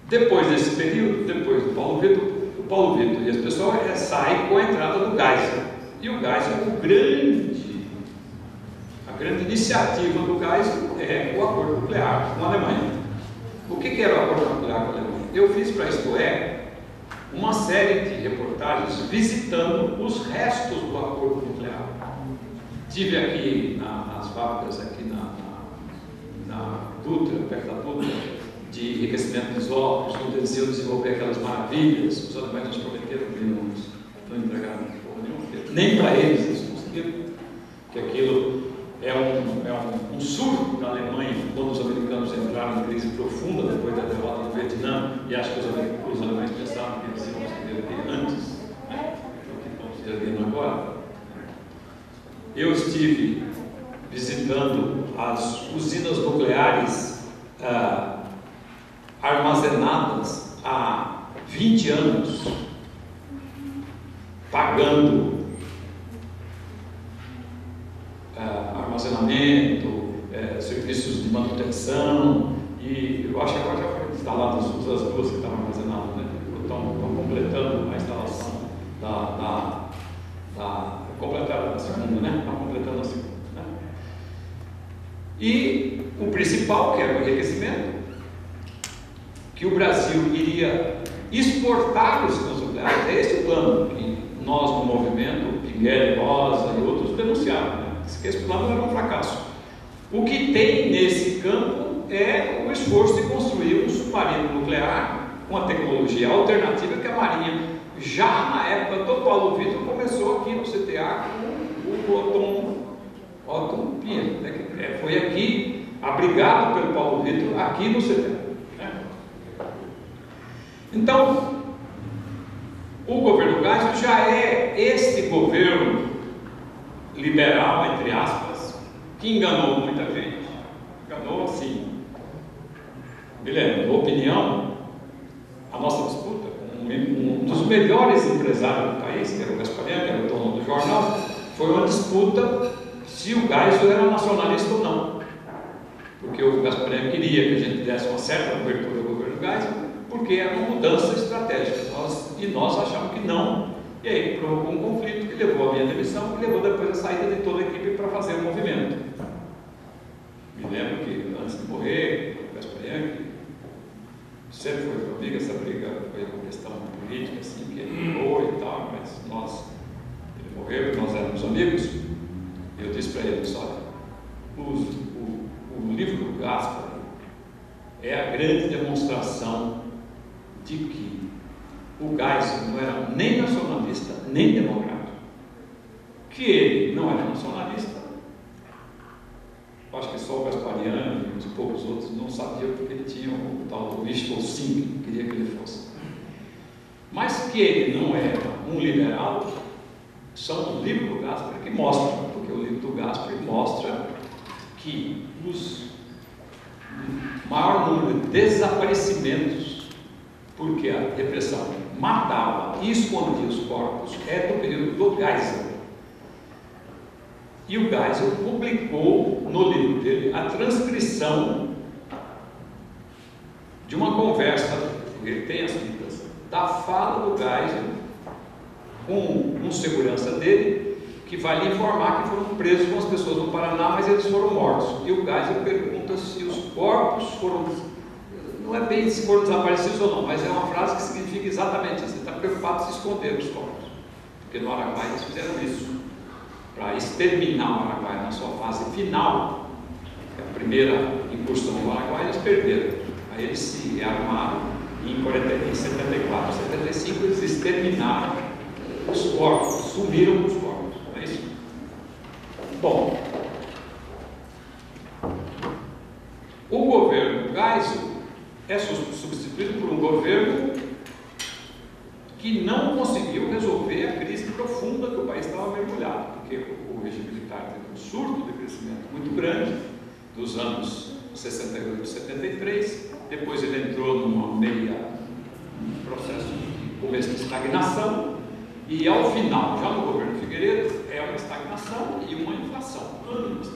Depois desse período, depois do Paulo Vitor e esse pessoal sai com a entrada do Geisel. E o Geisel, a grande iniciativa do Geisel é o acordo nuclear com a Alemanha. O que era o acordo nuclear com a Alemanha? Eu fiz para Isto uma série de reportagens visitando os restos do acordo nuclear. Estive aqui nas fábricas, aqui na Dutra, perto da Dutra, de enriquecimento de isótopos, onde eles iam desenvolver aquelas maravilhas. Os alemães nos prometeram que não entregaram porra nenhuma, nem para eles eles conseguiram, que aquilo é um surto da Alemanha, quando os americanos entraram em crise profunda depois da derrota do Vietnã, e acho que os alemães pensavam que eles iam se erguer antes, né? O que estão se erguendo agora. Eu estive visitando as usinas nucleares armazenadas há 20 anos, pagando armazenamento, serviços de manutenção, e eu acho que agora já foram instaladas as duas que estavam armazenadas, né? Estão completando a instalação completaram a segunda, né? Estão completando a segunda, né? E o principal, que era o enriquecimento, que o Brasil iria exportar os seus nucleares. É esse o plano que nós, no movimento, Pinguelli, Rosa e outros denunciaram, né? Que esse plano era um fracasso. O que tem nesse campo é o esforço de construir um submarino nuclear com a tecnologia alternativa que a Marinha, já na época do Paulo Vitor, começou aqui no CTA com o Otton Pinheiro, né? Foi aqui, abrigado pelo Paulo Vitor, aqui no CTA. Então, o governo Geisel já é este governo liberal, entre aspas, que enganou muita gente. Enganou, assim. Me lembro, na opinião, a nossa disputa com um dos melhores empresários do país, que era o Gasparian, que era o dono do jornal, foi uma disputa se o Geisel era nacionalista ou não. Porque o Gasparian queria que a gente desse uma certa cobertura ao governo Geisel, porque era uma mudança estratégica, e nós achamos que não, e aí provocou um conflito que levou a minha demissão e levou depois a saída de toda a equipe para fazer o movimento. Me lembro que antes de morrer, o Gasparian, que sempre foi comigo, essa briga foi uma questão política, assim, que ele morreu e tal, mas ele morreu e nós éramos amigos, e eu disse para ele, olha, o livro do Gaspar é a grande demonstração de que o Geisel não era nem nacionalista, nem democrata. Que ele não era nacionalista, acho que só o Gasparian e uns poucos outros não sabiam, porque ele tinha o tal do wishful thinking, que queria que ele fosse. Mas que ele não era um liberal, são os livros do Gaspar que mostram, porque o livro do Gaspar mostra que o maior número de desaparecimentos, porque a repressão matava e escondia os corpos, é do período do Geisel. E o Geisel publicou no livro dele a transcrição de uma conversa, ele tem as fitas, da fala do Geisel com um segurança dele, que vai lhe informar que foram presos com as pessoas no Paraná, mas eles foram mortos. E o Geisel pergunta se os corpos foram, não é bem se foram desaparecidos ou não, mas é uma frase que significa exatamente isso. Ele está preocupado em se esconder os corpos, porque no Araguaia eles fizeram isso para exterminar o Araguaia na sua fase final. A primeira incursão no Araguaia eles perderam, aí eles se armaram e em 74, 75 eles exterminaram os corpos, sumiram com os corpos, não é isso? Bom, o governo Geisel é substituído por um governo que não conseguiu resolver a crise profunda que o país estava mergulhado, porque o regime militar teve um surto de crescimento muito grande dos anos 68 e 73, depois ele entrou num processo de começo de estagnação, e ao final, já no governo Figueiredo, é uma estagnação e uma inflação.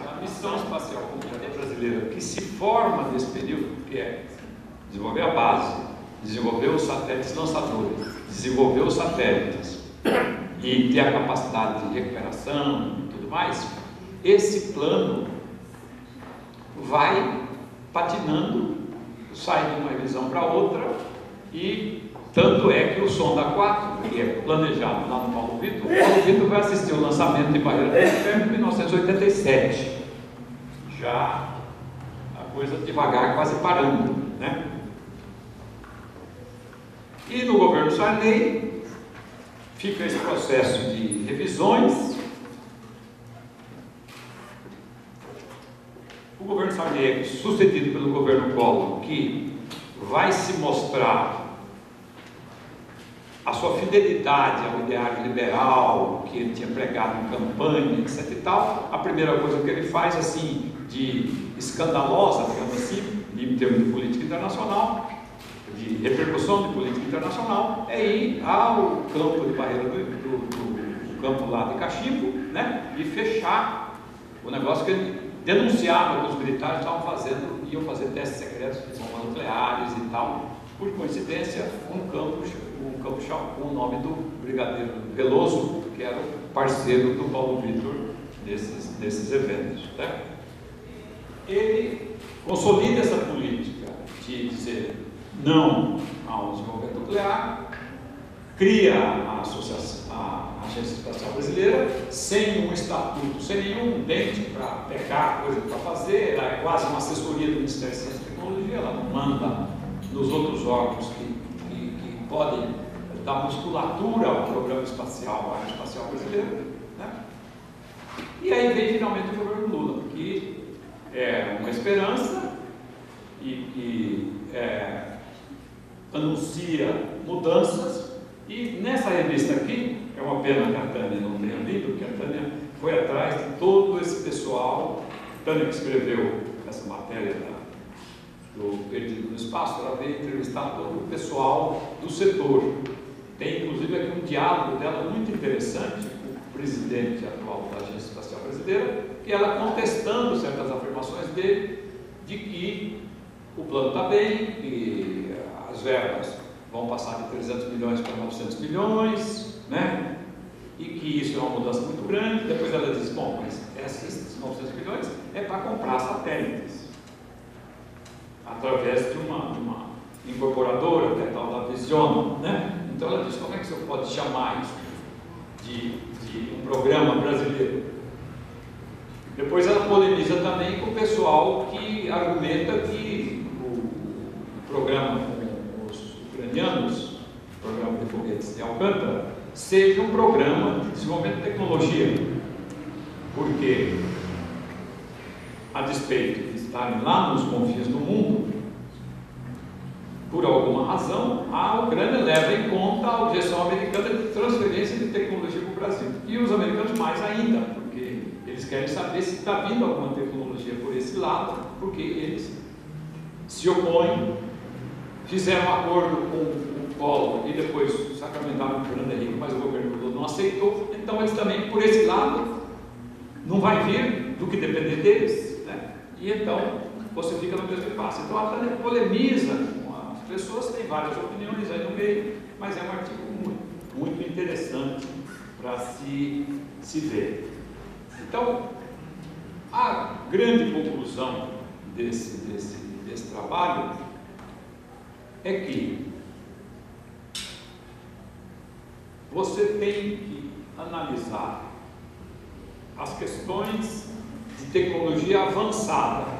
A missão espacial comunitária brasileira que se forma nesse período, que é desenvolver a base, desenvolver os satélites lançadores, desenvolver os satélites e ter a capacidade de recuperação e tudo mais, esse plano vai patinando, sai de uma revisão para outra, e tanto é que o Sonda 4, que é planejado lá no Paulo Vitor, o Paulo Vitor vai assistir o lançamento de Barreira do Inferno em 1987. Já a coisa devagar, quase parando, né? E no governo Sarney fica esse processo de revisões. O governo Sarney é sucedido pelo governo Collor, que vai se mostrar a sua fidelidade ao ideário liberal que ele tinha pregado em campanha, etc. e tal. A primeira coisa que ele faz, assim, de escandalosa, digamos assim, em termos de política internacional, de repercussão de política internacional, é ir ao campo de Barreira do campo lá de Cachimbo, né, e fechar o negócio que ele denunciava que os militares estavam fazendo, iam fazer testes secretos de bombas nucleares e tal. Por coincidência, um campo com o nome do brigadeiro Veloso, que era o parceiro do Paulo Vitor nesses eventos, né? Ele consolida essa política de dizer não ao desenvolvimento nuclear, cria a Agência Espacial Brasileira sem um estatuto, sem nenhum dente para pegar coisa para fazer. Ela é quase uma assessoria do Ministério de Ciência e Tecnologia, ela não manda nos outros órgãos que podem dar musculatura ao programa espacial, à Agência Espacial Brasileira, né? E aí vem finalmente o governo Lula, que é uma esperança e que anuncia mudanças. E nessa revista aqui, é uma pena que a Tânia não tenha lido, porque a Tânia foi atrás de todo esse pessoal. A Tânia que escreveu essa matéria do Perdido no Espaço, ela veio entrevistar todo o pessoal do setor. Tem inclusive aqui um diálogo dela muito interessante com o presidente atual da Agência Espacial Brasileira, que ela contestando certas afirmações dele, de que o plano está bem, que as verbas vão passar de 300 milhões para 900 milhões, né? E que isso é uma mudança muito grande. Depois ela diz, bom, mas esses 900 milhões é para comprar satélites, através de uma incorporadora, que é a tal da Visiona, né? Então ela diz, como é que você pode chamar isso de um programa brasileiro? Depois ela polemiza também com o pessoal que argumenta que o programa com os ucranianos, o programa de foguetes de Alcântara, seja um programa de desenvolvimento de tecnologia, porque, a despeito de estarem lá nos confins do mundo, por alguma razão, a Ucrânia leva em conta a objeção americana de transferência de tecnologia para o Brasil. E os americanos mais ainda, porque eles querem saber se está vindo alguma tecnologia por esse lado, porque eles se opõem, fizeram um acordo com o Collor e depois sacramentaram o Fernando Henrique, mas o governo Lula não aceitou. Então eles também, por esse lado, não vai vir do que depender deles, né? E então você fica no mesmo espaço. Então a Tânia polemiza. As pessoas têm várias opiniões aí no meio, mas é um artigo muito interessante para se ver. Então, a grande conclusão desse trabalho é que você tem que analisar as questões de tecnologia avançada,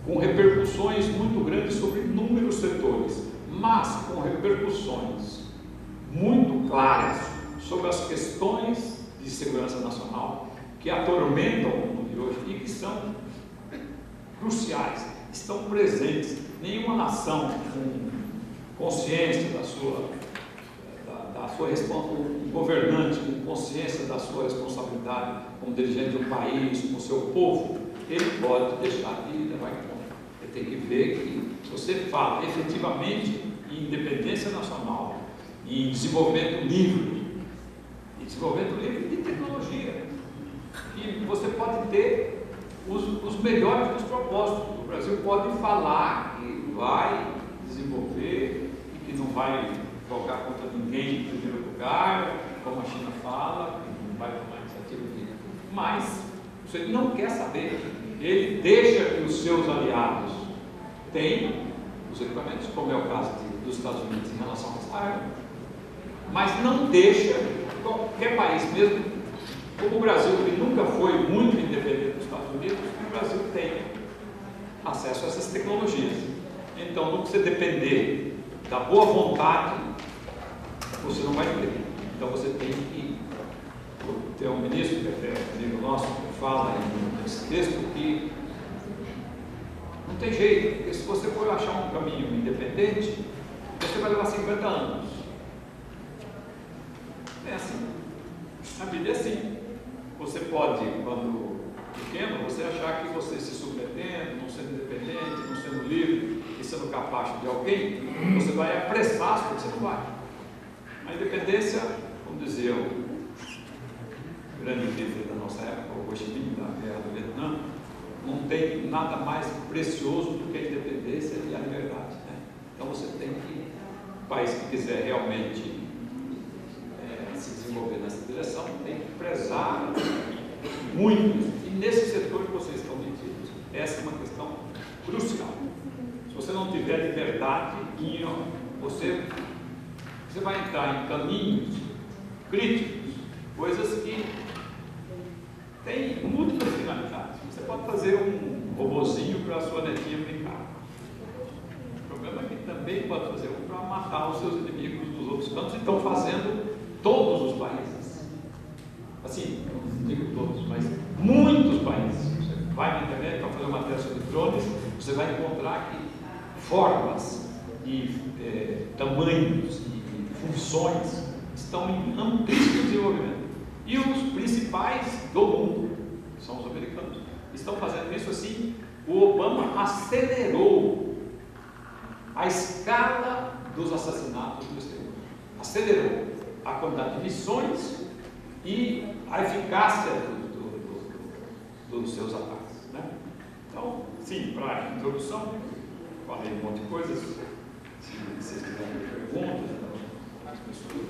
com repercussões muito grandes sobre inúmeros setores, mas com repercussões muito claras sobre as questões de segurança nacional que atormentam o mundo de hoje e que são cruciais, estão presentes. Nenhuma nação com consciência da sua um governante com consciência da sua responsabilidade como dirigente de um país, com o seu povo, ele pode deixar de levar em conta. Ele tem que ver que, se você fala efetivamente em independência nacional, em desenvolvimento livre, de tecnologia, e você pode ter os melhores dos propósitos. O Brasil pode falar que vai desenvolver que não vai jogar contra ninguém em primeiro lugar, como a China fala, que não vai tomar iniciativa de... Mas você não quer saber. Ele deixa que os seus aliados tenham os equipamentos, como é o caso dos Estados Unidos em relação a Israel, mas não deixa qualquer país, mesmo como o Brasil, que nunca foi muito independente dos Estados Unidos, que o Brasil tenha acesso a essas tecnologias. Então, não precisa depender da boa vontade, você não vai ter. Então, você tem que ter um ministro, que é amigo nosso, que fala nesse texto, que não tem jeito, porque se você for achar um caminho independente, você vai levar 50 anos. É assim. A vida é assim. Você pode, quando pequeno, você achar que você se submetendo, não sendo independente, não sendo livre e sendo capacho de alguém, você vai apressar as coisas, você não vai. A independência, como dizia o grande líder da nossa época, o Ho Chi Minh, da guerra do Vietnã, não tem nada mais precioso do que a independência e a liberdade, né? Então você tem que, o país que quiser realmente se desenvolver nessa direção, tem que prezar muito isso. E nesse setor que vocês estão metidos, essa é uma questão crucial. Se você não tiver liberdade, você vai entrar em caminhos críticos, coisas que têm múltiplas finalidades. Você pode fazer um robozinho para a sua netinha brincar. O problema é que também pode fazer um para matar os seus inimigos dos outros cantos, e estão fazendo todos os países. Assim, não digo todos, mas muitos países. Você vai na internet para fazer uma teste de drones, você vai encontrar que formas e tamanhos e funções estão em amplíssimo desenvolvimento. E os principais do mundo, que são os americanos, estão fazendo isso assim. O Obama acelerou a escala dos assassinatos no exterior. Acelerou a quantidade de missões e a eficácia dos seus ataques, né? Então, sim, para introdução, falei um monte de coisas. Se vocês tiverem perguntas, as pessoas